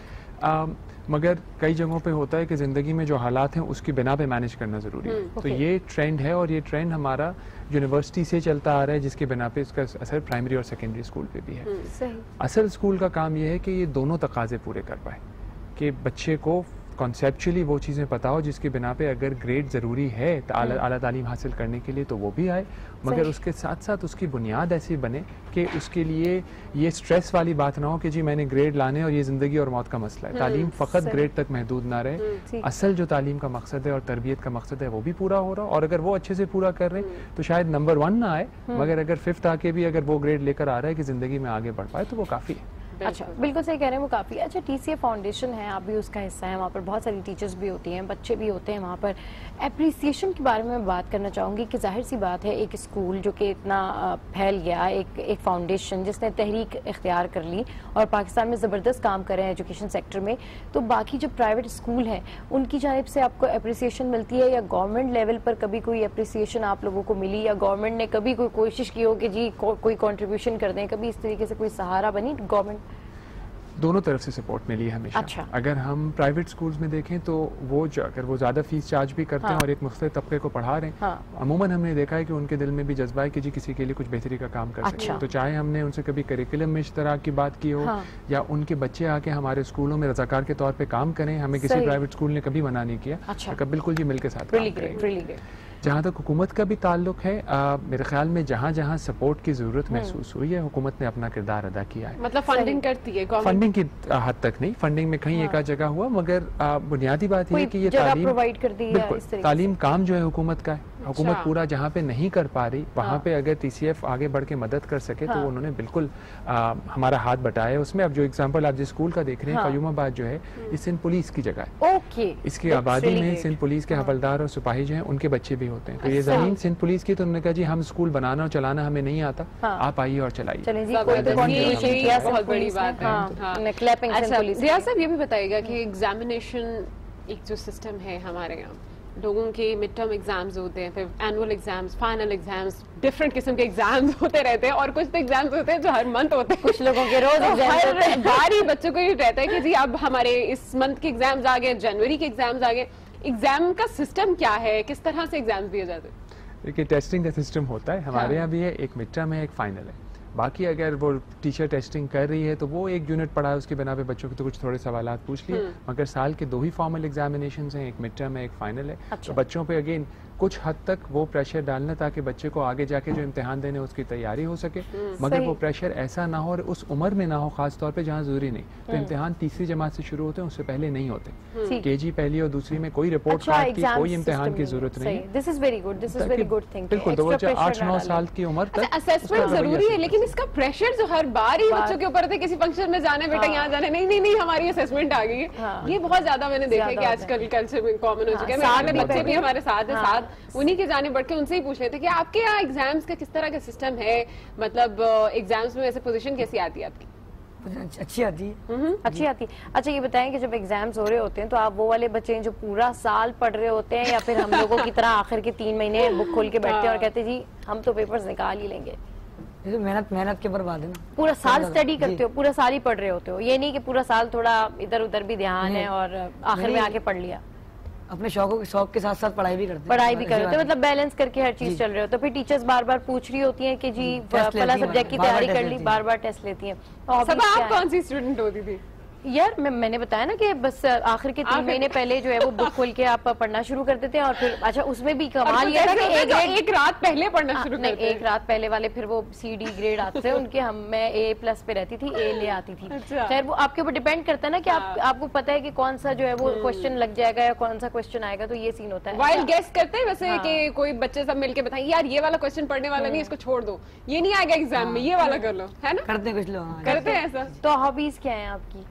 مگر کئی جگہوں پہ ہوتا ہے کہ زندگی میں جو حالات ہیں اس کی بنا پہ مینج کرنا ضروری ہے. تو یہ ٹرینڈ ہے، اور یہ ٹرینڈ ہمارا یونیورسٹی سے چلتا آ رہا ہے، جس کی بنا پہ اس کا اثر پرائمری اور سیکنڈری اسکول پہ بھی ہے. اصل اسکول کا کام یہ ہے کہ یہ دونوں تقاضے پورے کر پائے، کہ بچے کو کانسیپچولی وہ چیزیں پتا ہو جس کی بنا پہ اگر گریڈ ضروری ہے اعلیٰ تعلیم حاصل کرنے کے لیے تو وہ بھی آئے، مگر اس کے ساتھ ساتھ اس کی بنیاد ایسی بنے کہ اس کے لیے یہ سٹریس والی بات نہ ہو کہ جی میں نے گریڈ لانے اور یہ زندگی اور موت کا مسئلہ ہے. تعلیم فقط گریڈ تک محدود نہ رہے، اصل جو تعلیم کا مقصد ہے اور تربیت کا مقصد ہے وہ بھی پورا ہو رہا، اور اگر وہ اچھے سے پورا کر رہے ہیں تو شاید نمبر 1 نہ آئے، مگر اگر 5th آ کے بھی اگر وہ گریڈ لے کر آ رہا ہے کہ زندگی میں آگے بڑھ پائے تو وہ کافی ہے. اچھا، بالکل صحیح کہہ رہے ہیں، وہ کافی. اچھا، TCA فاؤنڈیشن ہے، آپ بھی اس کا حصہ ہیں، وہاں پر بہت ساری ٹیچرز بھی ہوتی ہیں، بچے بھی ہوتے ہیں. وہاں پر اپریسیشن کے بارے میں بات کرنا چاہوں گی کہ ظاہر سی بات ہے ایک اسکول جو کہ اتنا پھیل گیا، ایک فاؤنڈیشن جس نے تحریک اختیار کر لی اور پاکستان میں زبردست کام کر رہے ہیں ایجوکیشن سیکٹر میں، تو باقی جو پرائیویٹ اسکول ہیں ان کی جانب سے آپ کو اپریسیشن ملتی ہے، یا گورنمنٹ لیول پر کبھی کوئی اپریسیشن آپ لوگوں کو ملی، یا گورنمنٹ نے کبھی کوئی کوشش کی ہو کہ جی کوئی کنٹریبیوشن کر دیں، کبھی اس طریقے سے کوئی سہارا بنی گورنمنٹ؟ دونوں طرف سے سپورٹ ملی ہے ہمیشہ. اچھا. اگر ہم پرائیویٹ سکولز میں دیکھیں تو وہ اگر وہ زیادہ فیس چارج بھی کرتے ہیں اور ایک مختلف طبقے کو پڑھا رہے ہیں، عموماً ہم نے دیکھا ہے کہ ان کے دل میں بھی جذبہ ہے کہ جی کسی کے لیے کچھ بہتری کا کام کر سکیں. تو چاہے ہم نے ان سے کبھی کریکولم میں اشتراک کی بات کی ہو، یا ان کے بچے آ کے ہمارے اسکولوں میں رضاکار کے طور پہ کام کریں، ہمیں کسی پرائیویٹ اسکول نے کبھی منع نہیں کیا، بالکل جی مل کے ساتھ کام کریں. جہاں تک حکومت کا بھی تعلق ہے، میرے خیال میں جہاں جہاں سپورٹ کی ضرورت محسوس ہوئی ہے حکومت نے اپنا کردار ادا کیا ہے. مطلب فنڈنگ کرتی ہے گورنمنٹ؟ فنڈنگ کی حد تک نہیں، فنڈنگ میں کہیں ایک جگہ ہوا، مگر بنیادی بات یہ ہے کہ یہ تعلیم کام جو ہے حکومت کا ہے. حکومت پورا جہاں پہ نہیں کر پا رہی وہاں پہ اگر TCF آگے بڑھ کے مدد کر سکے تو انہوں نے بالکل ہمارا ہاتھ بٹایا اس میں. اب جو ایگزامپل آپ جس اسکول کا دیکھ رہے ہیں قیوم آباد جو ہے، یہ سندھ پولیس کی جگہ ہے. اس کی آبادی میں سندھ پولیس کے حوالدار اور سپاہی جو ہیں ان کے بچے بھی ہوتے ہیں. تو یہ زمین سندھ پولیس کی، تو انہوں نے کہا جی ہم اسکول بنانا اور چلانا ہمیں نہیں آتا، آپ آئیے اور چلائیے. بہت بڑی بات ہے. ریاض صاحب یہ بھی بتائے گا کہ ایگزامینیشن ایک جو سسٹم ہے ہمارے یہاں، لوگوں کے مڈ ٹرم ایگزامز ہوتے ہیں، پھر annual exams, final exams, different قسم کے ایگزامز ہوتے رہتے ہیں، اور کچھ تو ایگزامز ہوتے ہیں جو ہر منتھ ہوتے ہیں، کچھ لوگوں کے روز ایگزامز ہوتے ہیں. باری بچوں کو یہ رہتا ہے کہ جی اب ہمارے اس منتھ کے ایگزامز آ گئے، جنوری کے ایگزامز آ گئے. ایگزام کا سسٹم کیا ہے، کس طرح سے ایگزامز دیے جاتے ہیں؟ دیکھیے ٹیسٹنگ کا سسٹم ہوتا ہے ہمارے یہاں بھی ہے، ایک مڈ ٹرم ہے، ایک فائنل ہے. باقی اگر وہ ٹیچر ٹیسٹنگ کر رہی ہے تو وہ ایک یونٹ پڑھا ہے، اس کی بنا پہ بچوں کے تو کچھ تھوڑے سوالات پوچھ لیے، مگر سال کے 2 ہی فارمل ایگزامینیشنز ہیں، ایک مڈ ٹرم ہے، ایک فائنل ہے. تو بچوں پہ اگین کچھ حد تک وہ پریشر ڈالنا تاکہ بچے کو آگے جا کے جو امتحان دینے اس کی تیاری ہو سکے، مگر وہ پریشر ایسا نہ ہو اور اس عمر میں نہ ہو، خاص طور پہ جہاں ضروری نہیں. تو امتحان تیسری جماعت سے شروع ہوتے ہیں، اس سے پہلے نہیں ہوتے. KG پہلی اور دوسری میں کوئی رپورٹ کارڈ کی کوئی امتحان کی ضرورت نہیں. This is very good, this is very good thing. بالکل، تو بچہ 8-9 سال کی عمر تک اسسمنٹ ضروری ہے، لیکن اس کا پریشر جو ہر بار ہی بچوں کے اوپر ہے، کسی فنکشن میں جانا ہے، بیٹا یہاں جانا ہے، نہیں ہماری اسسمنٹ آ گئی ہے. یہ بہت زیادہ میں نے دیکھا کہ آج کل کلچر میں کامن ہو چکا ہے. میرے بچے بھی ہمارے ساتھ ہیں، ساتھ انہی کے جانے بڑھ کے ان سے ہی پوچھ لیتے کہ آپ کے یہاں ایگزامز کا کس طرح کا سسٹم ہے، مطلب ایگزامز میں ویسے پوزیشن کیسی آتی ہے آپ کی؟ اچھی آتی ہے. اچھی آتی. اچھا یہ بتائیں کہ جب ایگزامز ہو رہے ہوتے ہیں تو آپ وہ والے بچے ہیں جو پورا سال پڑھ رہے ہوتے ہیں، یا پھر ہم لوگوں کی طرح آخر کے 3 مہینے بک کھول کے بیٹھتے ہیں اور کہتے ہیں جی ہم تو پیپرز نکال ہی لیں گے؟ محنت کے برباد ہے نا. پورا سال اسٹڈی کرتے ہو، پورا سال ہی پڑھ رہے ہوتے ہو، یہ نہیں کہ پورا سال تھوڑا ادھر ادھر بھی دھیان ہے اور آخر میں آ کے پڑھ لیا؟ اپنے شوق کے ساتھ ساتھ پڑھائی بھی کرتے ہیں، مطلب بیلنس کر کے ہر چیز چل رہے ہو. تو پھر ٹیچرز بار بار پوچھ رہی ہوتی ہیں کہ جی فلاں سبجیکٹ کی تیاری کر لی، بار بار ٹیسٹ لیتی ہیں. سب آپ کون سی اسٹوڈنٹ ہوتی تھی؟ یار میں نے بتایا نا کہ بس آخر کے 3 مہینے پہلے جو ہے وہ بک کھول کے آپ پڑھنا شروع کرتے تھے اور پھر اچھا اس میں بھی کمال یہ تھا کہ ایک رات پہلے پڑھنا شروع کرتے تھے. ایک رات پہلے والے پھر وہ CD گریڈ آتے تھے ان کے, میں A+ پہ رہتی تھی, A لے آتی تھی. خیر وہ آپ کے اوپر ڈیپینڈ کرتا ہے نا کہ آپ کو پتا ہے کہ کون سا جو ہے وہ کوسچن لگ جائے گا یا کون سا کوسچن آئے گا, تو یہ سین ہوتا ہے. وائلڈ گیس کرتے ہیں ویسے کہ کوئی بچے سب مل کے بتائیں یار یہ والا کوسچن پڑھنے والا نہیں, اس کو چھوڑ دو, یہ نہیں آئے گا ایگزام میں, یہ والا کر لو, ہے نا, کرتے ہیں کچھ لوگ, کرتے ہیں ایسا. تو ہابیز کیا ہیں آپ کی؟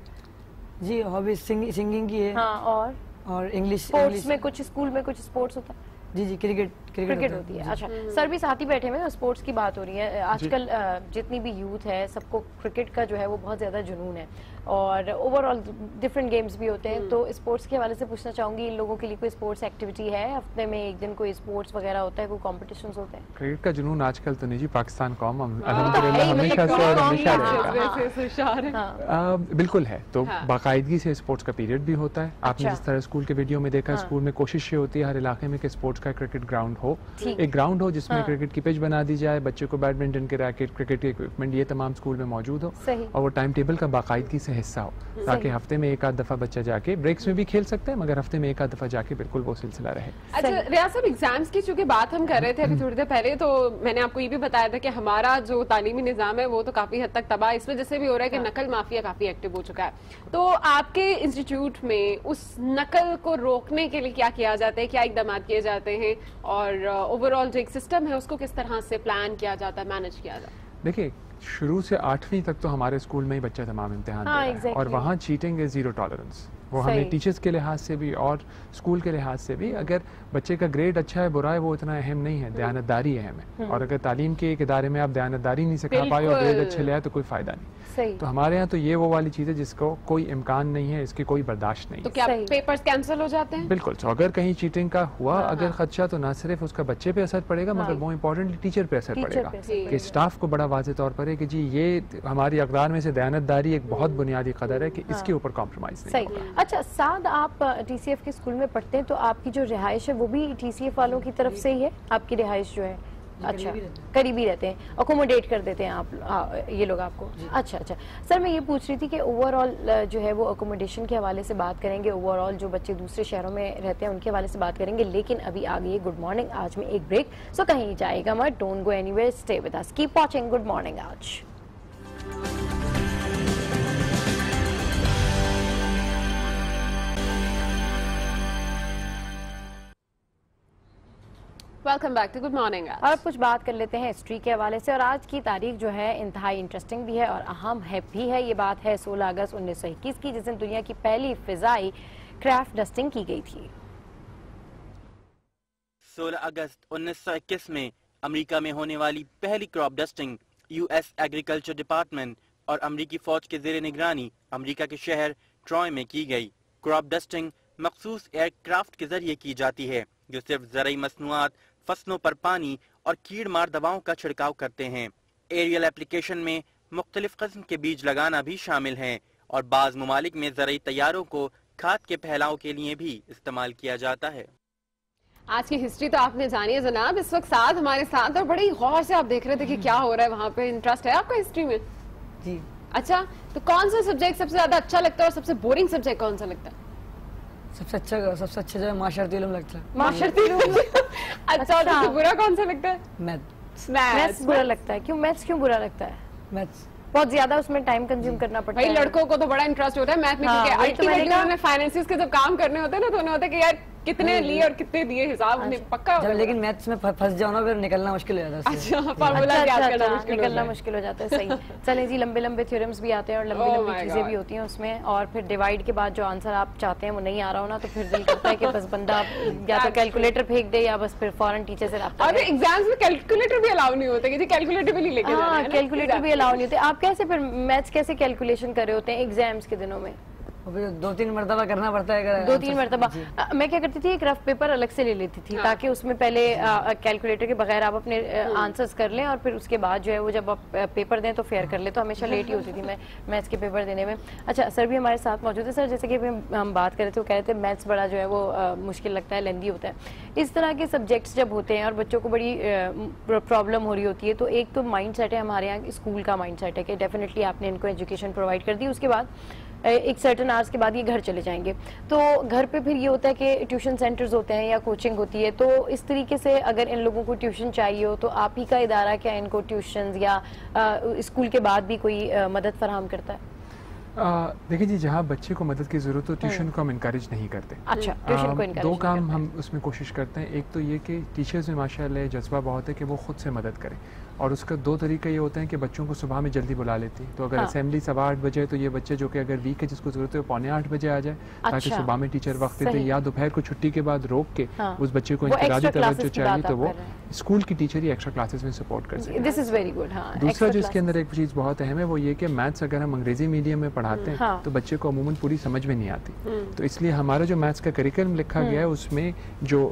جی ہابیز سنگنگ کی ہے. ہاں, اور انگلش. اسپورٹس میں کچھ, اسکول میں کچھ اسپورٹس ہوتا ہے؟ جی کرکٹ ہوتی ہے. اچھا سر بھی ساتھ ہی بیٹھے ہوئے, اسپورٹس کی بات ہو رہی ہے. آج کل جتنی بھی یوتھ ہے سب کو کرکٹ کا جو ہے وہ بہت زیادہ جنون ہے, اور اوور آل ڈفرینٹ گیمز بھی ہوتے ہیں. تو اسپورٹس کے حوالے سے پوچھنا چاہوں گی, ان لوگوں کے لیے کوئی اسپورٹس ایکٹیویٹی ہے, ہفتے میں ایک دن کوئی اسپورٹس وغیرہ ہوتا ہے, کوئی کمپٹیشنز ہوتے ہیں؟ کرکٹ کا جنون آج کل تو نہیں جی, پاکستان قوم الحمدللہ ہمیشہ سے اور ہمیشہ رہے گا. بالکل ہے, تو باقاعدگی سے اسپورٹس کا پیریڈ بھی ہوتا ہے. آپ نے جس طرح اسکول کے ویڈیو میں دیکھا, اسکول میں کوشش یہ ہوتی ہے ہر علاقے میں کہ اسپورٹس کا کرکٹ گراؤنڈ ہو, ایک گراؤنڈ ہو جس میں کرکٹ کی پچ بنا دی جائے, بچے کو بیڈمنٹن کے ریکٹ, کرکٹ کے اکوپمنٹ, یہ تمام اسکول میں موجود ہو, اور وہ ٹائم ٹیبل کا باقاعدگی سے حصہ ہو, تاکہ ہفتے میں ایک آدھ دفعہ بچہ جا کے, بریکس میں بھی کھیل سکتا ہے مگر ہفتے میں ایک آدھ دفعہ جا کے بالکل وہ سلسلہ رہے. اچھا ریاض صاحب, ایگزامس کی چونکہ بات ہم کر رہے تھے ابھی تھوڑی دیر پہلے, تو میں نے آپ کو یہ بھی بتایا تھا کہ ہمارا جو تعلیمی نظام ہے وہ تو کافی حد تک تباہ اس وجہ سے بھی ہو رہا ہے کہ نقل مافیا کافی ایکٹیو ہو چکا ہے. تو آپ کے انسٹیٹیوٹ میں اس نقل کو روکنے کے لیے کیا کیا جاتا ہے, کیا اقدامات کیے جاتے ہیں, اور اوور آل جو ایک سسٹم ہے اس کو کس طرح سے پلان کیا جاتا ہے, مینج کیا جاتا ہے؟ دیکھیے شروع سے 8ویں تک تو ہمارے اسکول میں ہی بچہ تمام امتحان دے رہا ہے, اور وہاں چیٹنگ ہے زیرو ٹالرنس. وہ ہمیں ٹیچرز کے لحاظ سے بھی اور اسکول کے لحاظ سے بھی, اگر بچے کا گریڈ اچھا ہے برا ہے وہ اتنا اہم نہیں ہے, دیانتداری اہم ہے. اور اگر تعلیم کے ایک ادارے میں آپ دیانتداری نہیں سکھا پائے اور گریڈ اچھے لے آئے تو کوئی فائدہ نہیں. تو ہمارے ہاں تو یہ وہ والی چیز ہے جس کو کوئی امکان نہیں ہے, اس کی کوئی برداشت نہیں. تو کیا پیپرز کینسل ہو جاتے ہیں؟ بالکل. تو اگر کہیں چیٹنگ کا ہوا اگر خدشہ, تو نہ صرف اس کا بچے پہ اثر پڑے گا مگر وہ امپورٹنٹلی ٹیچر پہ اثر پڑے گا, کہ اسٹاف کو بڑا واضح طور پر ہے کہ جی یہ ہماری اقدار میں سے دیانتداری ایک بہت بنیادی قدر ہے کہ اس کے اوپر کمپرومائز نہیں ہوگا. اچھا سعد, آپ TCF کے اسکول میں پڑھتے ہیں, تو آپ کی جو رہائش ہے وہ بھی TCF والوں کی طرف سے ہی ہے؟ آپ کی رہائش جو ہے اچھا قریبی رہتے ہیں, اکوموڈیٹ کر دیتے ہیں آپ یہ لوگ آپ کو؟ اچھا سر میں یہ پوچھ رہی تھی کہ اوور آل جو ہے وہ اکوموڈیشن کے حوالے سے بات کریں گے, اوور آل جو بچے دوسرے شہروں میں رہتے ہیں ان کے حوالے سے بات کریں گے, لیکن ابھی آگے گڈ مارننگ آج میں ایک بریک, سو کہیں جائے گا مت, don't go anywhere, stay with us, keep watching good morning آج. Welcome back to good morning. اور کچھ بات کر لیتے ہیں ہسٹری کے حوالے سے, اور آج کی تاریخ جو ہے انتہائی انٹرسٹنگ بھی ہے اور اہم ہے بھی ہے. یہ بات ہے 16 اگست 1921 کی, جس دن دنیا کی پہلی فضائی کرافٹ ڈسٹنگ کی گئی تھی. 16 اگست 1921 میں امریکہ میں ہونے والی پہلی crop dusting US agriculture department اور امریکی فوج کے زیر نگرانی امریکہ کے شہر ٹروئے میں کی گئی. کراپ ڈسٹنگ مخصوص ایئر کرافٹ کے ذریعے کی جاتی ہے جو صرف زرعی مصنوعات, فصلوں پر پانی اور کیڑ مار دواؤں کا چھڑکاؤ کرتے ہیں. ایریل اپلیکیشن میں مختلف قسم کے بیج لگانا بھی شامل ہیں, اور بعض ممالک میں زرعی طیاروں کو کھاد کے پھیلاؤ کے لیے بھی استعمال کیا جاتا ہے. آج کی ہسٹری تو آپ نے جانی ہے جناب, اس وقت ساتھ ہمارے ساتھ, اور بڑی غور سے آپ دیکھ رہے تھے کہ کیا ہو رہا ہے وہاں پہ. انٹرسٹ ہے آپ کو ہسٹری میں؟ جی. اچھا تو کون سا سبجیکٹ سب سے زیادہ اچھا لگتا ہے اور سب سے بورنگ سبجیکٹ کون سا لگتا ہے؟ سب سے اچھا جو ہے معاشرتی علوم لگتا ہے. معاشرتی علوم. اچھا اور سب سے برا کون سا لگتا ہے؟ میتھس برا لگتا ہے. کیوں میتھس کیوں برا لگتا ہے؟ میتھس بہت زیادہ اس میں ٹائم کنزیوم کرنا پڑتا ہے. بھائی لڑکوں کو تو بڑا انٹرسٹ ہوتا ہے میتھ میں, کیونکہ الٹیمیٹلی انہوں نے فائنینسز کے جب کام کرنے ہوتے ہیں نا تو انہیں ہوتا ہے کہ یار کتنے لیے اور کتنے دیے حساب انہیں پکا ہوتا ہے. لیکن میتھس میں پھنس جاؤ نا پھر نکلنا مشکل ہو جاتا ہے. اچھا فارمولا یاد کرنا نکلنا مشکل ہو جاتا ہے. صحیح. چلیں جی, لمبے لمبے تھیورمز بھی آتے ہیں اور لمبی لمبی چیزیں بھی ہوتی ہیں اس میں, اور پھر ڈیوائڈ کے بعد جو آنسر آپ چاہتے ہیں وہ نہیں آ رہا ہونا تو پھر دل کرتا ہے کہ بس بندہ یا تو کیلکولیٹر پھینک دے یا بس پھر فوراً ٹیچر سے رابطہ. اور ایگزامز میں کیلکولیٹر بھی الاؤ نہیں ہوتا کہ کیلکولیٹر بھی نہیں لے کے جانا ہے. کیلکولیٹر بھی الاؤ نہیں ہوتے. آپ کیسے پھر میتھس کیسے کیلکولیشن کر رہے ہوتے ہیں ایگزامز کے دنوں میں؟ 2-3 مرتبہ کرنا پڑتا ہے. 2-3 مرتبہ. میں کیا کرتی تھی, ایک رف پیپر الگ سے لے لیتی تھی تاکہ اس میں پہلے کیلکولیٹر کے بغیر آپ اپنے آنسرز کر لیں, اور پھر اس کے بعد جو ہے وہ جب آپ پیپر دیں تو فیئر کر لیں. تو ہمیشہ لیٹ ہی ہوتی تھی میں میتھس کے پیپر دینے میں. اچھا سر بھی ہمارے ساتھ موجود ہے. سر جیسے کہ ہم بات کر رہے تھے, وہ کہہ رہے تھے میتھس بڑا جو ہے وہ مشکل لگتا ہے, لیندی ہوتا ہے. اس طرح کے سبجیکٹس جب ہوتے ہیں اور بچوں کو بڑی پرابلم ہو رہی ہوتی ہے, تو ایک تو مائنڈ سیٹ ہے ہمارے یہاں اسکول کا مائنڈ سیٹ ہے کہ ڈیفینیٹلی آپ نے ان کو ایجوکیشن پرووائڈ کر دی, اس کے بعد ایک سرٹن آورس کے بعد یہ گھر چلے جائیں گے. تو گھر پہ پھر یہ ہوتا ہے کہ ٹیوشن سینٹرز ہوتے ہیں یا کوچنگ ہوتی ہے, تو اس طریقے سے اگر ان لوگوں کو ٹیوشن چاہیے ہو تو آپ ہی کا ادارہ کیا ان کو ٹیوشنز یا اسکول کے بعد بھی کوئی مدد فراہم کرتا ہے؟ دیکھیں جی, جہاں بچے کو مدد کی ضرورت ہو ٹیوشن کو ہم انکریج نہیں کرتے. اچھا, ٹیوشن کو انکریج 2 کام ہم اس میں کوشش کرتے ہیں. ایک تو یہ کہ ٹیچرز میں ماشاءاللہ جذبہ بہت ہے کہ وہ خود سے مدد کریں, اور اس کا 2 طریقے یہ ہوتے ہیں کہ بچوں کو صبح میں جلدی بلا لیتی, تو اگر اسمبلی 8:15 بجے تو یہ بچے جو کہ اگر ویک ہے جس کو ضرورت ہے وہ 7:45 بجے آ جائے, تاکہ صبح میں ٹیچر وقت دے, یا دوپہر کو چھٹی کے بعد روک کے اس بچے کو انفرادی توجہ چاہیے تو وہ اسکول کی ٹیچر ہی ایکسٹرا کلاسز میں سپورٹ کر سکتے ہیں. دس از ویری گڈ. دوسرا جو اس کے اندر ایک چیز بہت اہم ہے وہ یہ کہ میتھس اگر ہم انگریزی میڈیم میں پڑھاتے ہیں تو بچے کو عموماً پوری سمجھ میں نہیں آتی, تو اس لیے ہمارا جو میتھس کا کریکلم لکھا گیا ہے اس میں جو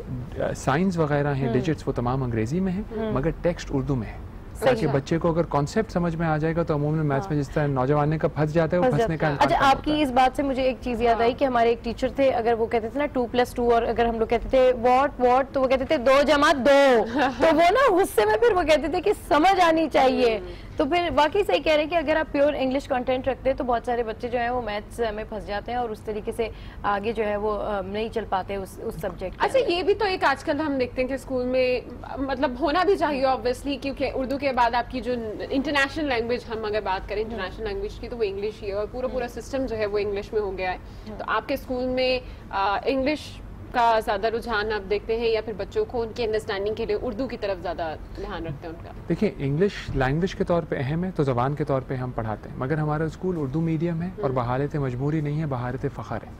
سائنس وغیرہ ہیں ڈیجٹس وہ تمام انگریزی میں ہیں مگر ٹیکسٹ اردو میں ہے, تاکہ بچے کو اگر کانسیپٹ سمجھ میں آ جائے گا تو عموماً میتھس میں جس طرح نوجوان کا پھنس جاتا ہے وہ پھنسنے کا. اچھا, آپ کی اس بات سے مجھے ایک چیز یاد آئی کہ ہمارے ایک ٹیچر تھے, اگر وہ کہتے تھے نا 2+2 اور اگر ہم لوگ کہتے تھے واٹ تو وہ کہتے تھے 2+2, تو وہ نا غصے میں پھر وہ کہتے تھے کہ سمجھ آنی چاہیے. تو پھر واقعی صحیح کہہ رہے ہیں کہ اگر آپ پیور انگلش کنٹینٹ رکھتے ہیں تو بہت سارے بچے جو ہیں وہ میتھس میں پھنس جاتے ہیں اور اس طریقے سے آگے جو ہے وہ نہیں چل پاتے اس سبجیکٹ. اچھا, یہ بھی تو ایک آج کل ہم دیکھتے ہیں کہ اسکول میں مطلب ہونا بھی چاہیے آبویسلی, کیونکہ اردو کے بعد آپ کی جو انٹرنیشنل لینگویج ہم اگر بات کریں انٹرنیشنل لینگویج کی تو وہ انگلش ہی ہے, اور پورا سسٹم جو ہے وہ انگلش میں ہو گیا ہے. تو آپ کے اسکول میں انگلش کا زیادہ رجحان آپ دیکھتے ہیں یا پھر بچوں کو ان کی انڈرسٹینڈنگ کے لیے اردو کی طرف زیادہ دھیان رکھتے ہیں ان کا؟ دیکھیں, انگلش لینگویج کے طور پہ اہم ہے تو زبان کے طور پہ ہم پڑھاتے ہیں, مگر ہمارا اسکول اردو میڈیم ہے اور بحالت مجبوری نہیں ہے, بحالت فخر ہے,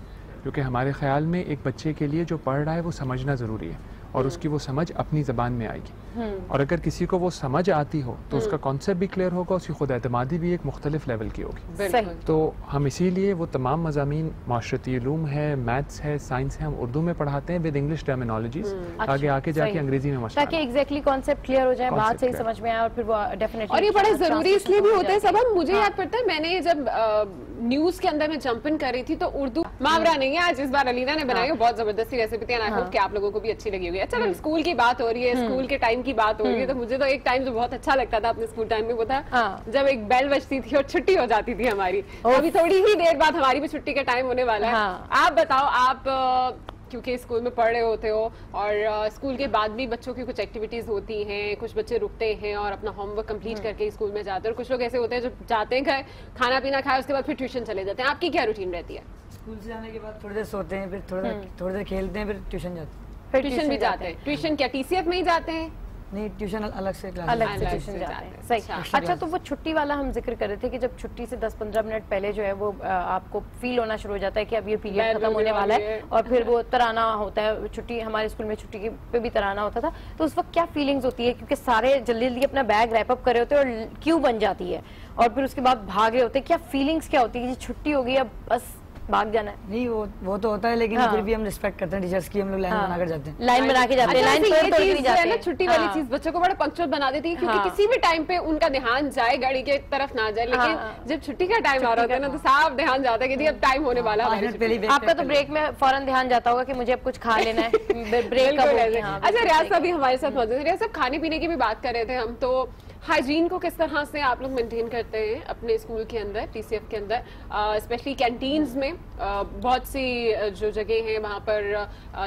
کیونکہ ہمارے خیال میں ایک بچے کے لیے جو پڑھ رہا ہے وہ سمجھنا ضروری ہے اور اس کی وہ سمجھ اپنی زبان میں آئے گی, اور اگر کسی کو وہ سمجھ آتی ہو تو اس کا کانسیپٹ بھی کلیئر ہوگا, اس کی خود اعتمادی بھی ایک مختلف لیول کی ہوگی. تو ہم اسی لیے وہ تمام مضامین معاشرتی علوم ہے, میتھس ہے, سائنس ہے, ہم اردو میں پڑھاتے ہیں ود انگلش ٹرمینالوجیز, آگے آ کے جا کے انگریزی میں مشغول تاکہ ایگزیکٹلی کانسیپٹ کلیئر ہو جائے, بات صحیح سمجھ میں آئے, اور پھر وہ ڈیفینیٹلی. اور یہ بڑا ضروری اس لیے بھی ہوتا ہے سب. مجھے یاد پڑتا ہے میں نے جب نیوز کے اندر میں جمپ ان کر رہی تھی تو اردو محاورہ نہیں ہے, آج اس بار علینا نے بنائی, بہت زبردستی ریسیپی تھی, آئی ہوپ کہ آپ لوگوں کو بھی اچھی لگی ہوگی. اچھا, اسکول کی بات ہو رہی ہے, اسکول کے ٹائم کی بات ہو رہی ہے, تو مجھے تو ایک ٹائم جو بہت اچھا لگتا تھا اپنے اسکول ٹائم میں وہ تھا جب ایک بیل بجتی تھی اور چھٹی ہو جاتی تھی ہماری. ابھی تھوڑی ہی دیر بعد ہماری بھی چھٹی کا ٹائم ہونے والا ہے. آپ بتاؤ, آپ کیونکہ اسکول میں پڑھ رہے ہوتے ہو اور اسکول کے بعد بھی بچوں کی کچھ ایکٹیویٹیز ہوتی ہیں, کچھ بچے رکتے ہیں اور اپنا ہوم ورک کمپلیٹ کر کے اسکول میں جاتے ہیں, اور کچھ لوگ ایسے ہوتے ہیں جو جاتے ہیں گھر, کھانا پینا کھائے اس کے بعد پھر ٹیوشن چلے جاتے ہیں. آپ کی کیا روٹین رہتی ہے؟ اسکول سے جانے کے بعد تھوڑی دیر سوتے ہیں, پھر تھوڑی دیر کھیلتے ہیں, پھر ٹیوشن جاتے ہیں. پھر ٹیوشن بھی جاتے ہیں. ٹیوشن کیا ٹی سی ایف میں ہی جاتے ہیں؟ نہیں, ٹیوشن الگ سے ٹیوشن جاتے ہیں. صحیح. اچھا, تو وہ چھٹی والا ہم ذکر کر رہے تھے کہ جب چھٹی سے 10-15 منٹ پہلے جو ہے وہ آپ کو فیل ہونا شروع ہو جاتا ہے کہ اب یہ پیریڈ ختم ہونے والا ہے, اور پھر وہ ترانہ ہوتا ہے. چھٹی ہمارے اسکول میں چھٹی پہ بھی ترانہ ہوتا تھا, تو اس وقت کیا فیلنگز ہوتی ہے, کیونکہ سارے جلدی جلدی اپنا بیگ ریپ اپ کر رہے ہوتے ہیں اور کیو بن جاتی ہے, اور پھر اس کے بعد بھاگ رہے ہوتے ہیں, کیا فیلنگز کیا ہوتی ہے کہ چھٹی ہو گئی اب بس بھاگ جانا ہے؟ نہیں, وہ تو ہوتا ہے, لیکن پھر بھی ہم ریسپیکٹ کرتے ہیں ٹیچرز کی, ہم لوگ لائن بنا کر جاتے ہیں. لائن بنا کے جاتے ہیں, لائن توڑ کے نہیں جاتے ہیں. چھٹی والی چیز بچوں کو بڑا پنکچوئل بنا دیتی ہے, کیونکہ کسی بھی ٹائم پہ ان کا دھیان جائے گاڑی کے طرف نہ جائے, لیکن جب چھٹی کا ٹائم آ رہا ہوتا ہے نا تو صاف دھیان جاتا ہے کہ اب ٹائم ہونے والا ہے. آپ کا تو بریک میں فوراً دھیان جاتا ہوگا کہ مجھے اب کچھ کھا لینا ہے, بریک کب ہوگی. اچھا, ریاض صاحب بھی ہمارے ساتھ موجود ہے. ریاض صاحب, کھانے پینے کی بھی بات کر رہے تھے ہم, تو ہائیجین کو کس طرح سے آپ لوگ مینٹین کرتے ہیں اپنے اسکول کے اندر, ٹی سی ایف کے اندر, اسپیشلی کینٹینز میں بہت سی جو جگہ ہیں وہاں پر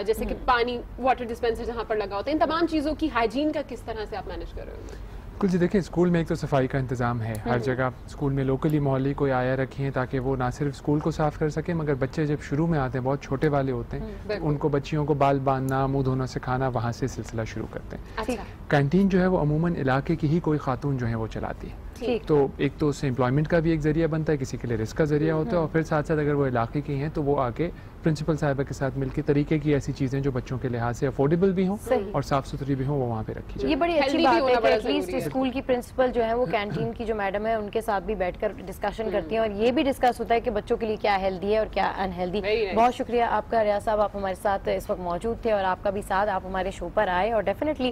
جیسے کہ پانی واٹر ڈسپینسر جہاں پر لگا ہوتا ہے, ان تمام چیزوں کی ہائیجین کا کس طرح سے آپ مینیج کر رہے ہو؟ بالکل جی, دیکھیں اسکول میں ایک تو صفائی کا انتظام ہے ہر جگہ. اسکول میں لوکلی محلے کوئی آیا رکھیں تاکہ وہ نہ صرف اسکول کو صاف کر سکیں, مگر بچے جب شروع میں آتے ہیں بہت چھوٹے والے ہوتے ہیں, ان کو بچیوں کو بال باندھنا, منہ دھونا سکھانا, وہاں سے سلسلہ شروع کرتے ہیں. کینٹین جو ہے وہ عموماً علاقے کی ہی کوئی خاتون جو ہے وہ چلاتی ہے, تو ایک تو اس سے امپلائمنٹ کا بھی ایک ذریعہ بنتا ہے, کسی کے لیے رزق کا ذریعہ ہوتا ہے, اور پھر ساتھ ساتھ اگر وہ علاقے کی ہیں تو وہ آ کے پرنسپل صاحبہ کے ساتھ مل کے طریقے کی ایسی چیزیں جو بچوں کے لحاظ سے افورڈیبل بھی ہوں اور صاف ستھری بھی ہوں وہ وہاں پہ رکھی جائے. یہ بڑی اچھی بات ہے کہ ایٹ لیسٹ اسکول کی پرنسپل جو ہے وہ کینٹین کی جو میڈم ہے ان کے ساتھ بھی بیٹھ کر ڈسکشن کرتی ہیں, اور یہ بھی ڈسکس ہوتا ہے کہ بچوں کے لیے کیا ہیلدی ہے اور کیا انہیلدی. بہت شکریہ آپ کا ریاض صاحب, آپ ہمارے ساتھ اس وقت موجود تھے, اور آپ کا بھی ساتھ, آپ ہمارے شو پر آئے, اور ڈیفینیٹلی